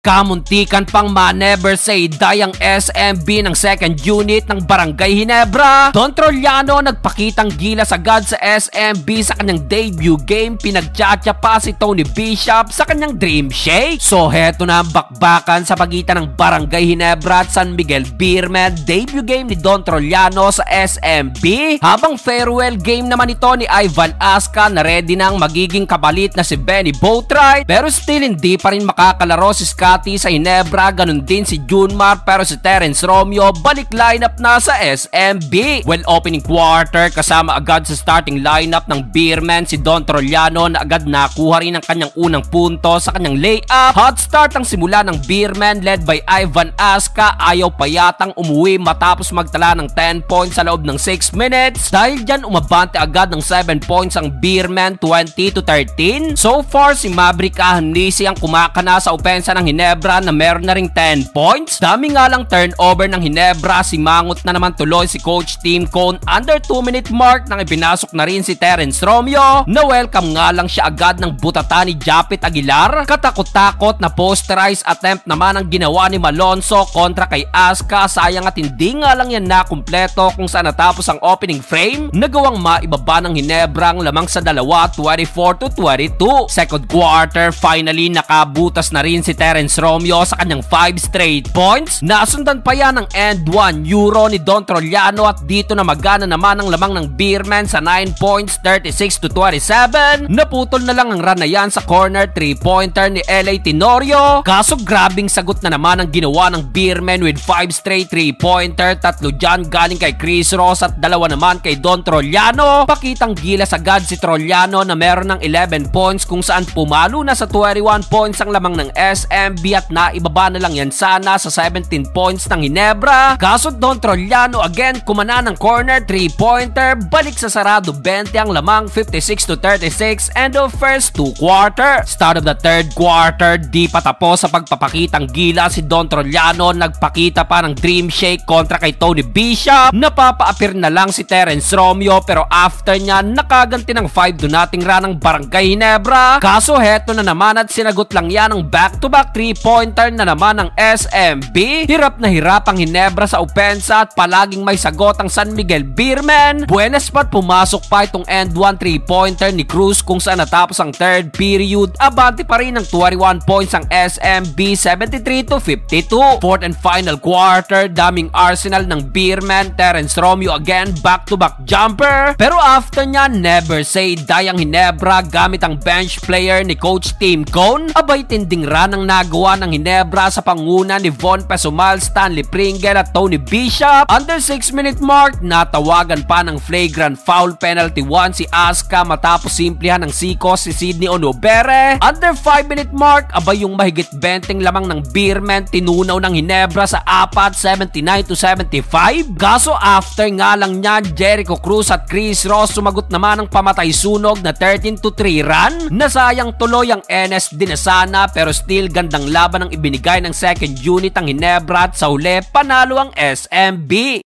Kamuntikan pang ma-never say die ang SMB ng second unit ng Barangay Ginebra. Don Trollano nagpakitang gilas agad sa SMB sa kanyang debut game. Pinagtsatsa pa si Tony Bishop sa kanyang Dream Shake. So heto na ang bakbakan sa pagitan ng Barangay Ginebra at San Miguel Beermen. Debut game ni Don Trollano sa SMB. Habang farewell game naman ito ni Ivan Aska na ready nang magiging kapalit na si Benny Boatwright. Pero still hindi pa rin makakalaro si Scotty sa Ginebra. Ganun din si Junmar, pero si Terence Romeo balik lineup na sa SMB. Well, opening quarter kasama agad sa starting lineup ng Beermen si Don Trollano na agad nakuha rin ang kanyang unang punto sa kanyang layup. Hot start ang simula ng Beermen led by Ivan Aska. Ayaw pa yatang umuwi matapos magtala ng 10 points sa loob ng 6 minutes. Dahil dyan umabante agad ng 7 points ang Beermen, 20-13. So far si Maverick Ahanisi ang kumakana sa opensa ng Ginebra na meron na ring 10 points. Dami nga lang turnover ng Ginebra. Simangot na naman tuloy si Coach Tim Cone. Under 2-minute mark nang ipinasok na rin si Terence Romeo. Na-welcome nga lang siya agad ng butata ni Japit Aguilar. Katakot-takot na posterize attempt naman ang ginawa ni Malonzo kontra kay Aska. Sayang at hindi nga lang yan nakumpleto kung saan natapos ang opening frame. Nagawang maibaba ng Ginebra ang lamang sa dalawa, 24-22. Second quarter, finally nakabutas na rin si Terence Romeo sa kanyang 5 straight points. Nasundan pa yan ng end 1 euro ni Don Trollano at dito na magana naman ang lamang ng Beermen sa 9 points, 36-27. Naputol na lang ang run na yan sa corner 3-pointer ni LA Tenorio. Kaso grabing sagot na naman ang ginawa ng Beermen with 5 straight 3-pointer. Tatlo dyan galing kay Chris Ross at dalawa naman kay Don Trollano. Pakitang gilas agad si Trollano na meron ng 11 points kung saan pumalo na sa 21 points ang lamang ng SMB at naibaba na lang yan sana sa 17 points ng Ginebra. Kaso Don Trollano again kumana ng corner 3-pointer. Balik sa sarado 20 ang lamang, 56-36 end of first 2 quarter. Start of the third quarter, di pa tapos sa pagpapakitang gila si Don Trollano. Nagpakita pa ng Dream Shake kontra kay Tony Bishop. Napapa-appear na lang si Terence Romeo pero after niya nakaganti ng 5-0 run ng Barangay Ginebra. Kaso heto na naman at sinagot lang yan ng back-to-back 3-pointer na naman ng SMB. Hirap na hirap ang Ginebra sa opensa at palaging may sagot ang San Miguel Beermen. Buenas pa't pumasok pa itong end 1 3-pointer ni Cruz kung saan natapos ang third period. Abante pa rin ng 21 points ang SMB, 73-52. Fourth and final quarter, daming arsenal ng Beermen. Terence Romeo again, back-to-back jumper. Pero after niya, never say die ang Ginebra gamit ang bench player ni Coach Tim Cone. Abay tinding run ang nagawa ng Ginebra sa panguna ni Von Pesumal, Stanley Pringle at Tony Bishop. Under 6-minute mark, natawagan pa ng flagrant foul penalty 1 si Aska matapos simplihan ng sikos si Sydney Onobere. Under 5-minute mark, abay yung mahigit 20 lamang ng Beermen tinunaw ng Ginebra sa apat, 79-75. Kaso after nga lang niya, Jericho Cruz at Chris Ross sumagot naman ng pamatay sunog na 13-3 run. Nasayang tuloy ang NS din na sana pero still gandang laban ang ibinigay ng second unit ang Ginebra at sa huli panalo ang SMB.